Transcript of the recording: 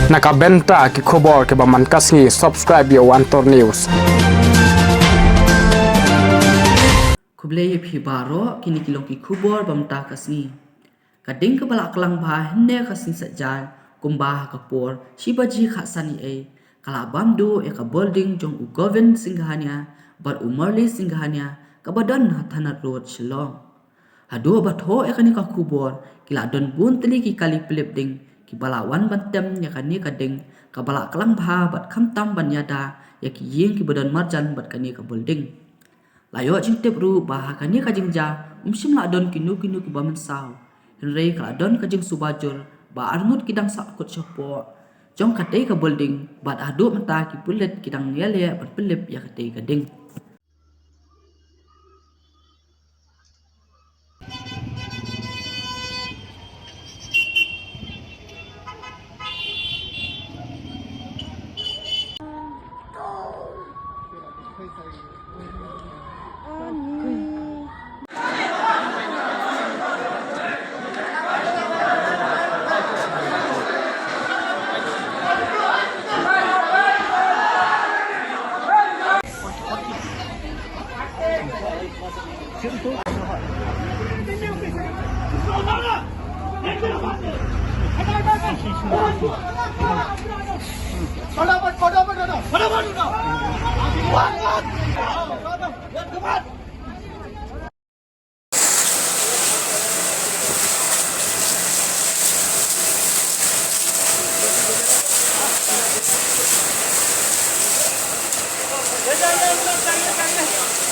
Nakabenta ki khobor ke baman kasngi subscribe yo Antor News. Kublai phi baro kini kilong ki khubor bamta kasni. Kading ke balak kelang bah hende kasni sajal kumbah kapor shibaji khasani kala bamdu ka building jong ugoven singgahania bar umarli singgahania kabadan hatana road Shillong. Hadu batho kani ka khubor kila don bun teli ki kali pelip ding ki balawan bantem ya kani kading ka balak kelang bah bat khamtam banyada ya ki ying ki badan marjan bat kani ka building. Layo jing tip ru bah kani ka jingja umsim la don kinu ki baman saw. Henry kala don ka jing subajur ba arnut kidang sakut sopo. Jong katei ka building bat adu menta ki pulet kidang yale bat pelip ya katei ka ding. Jangan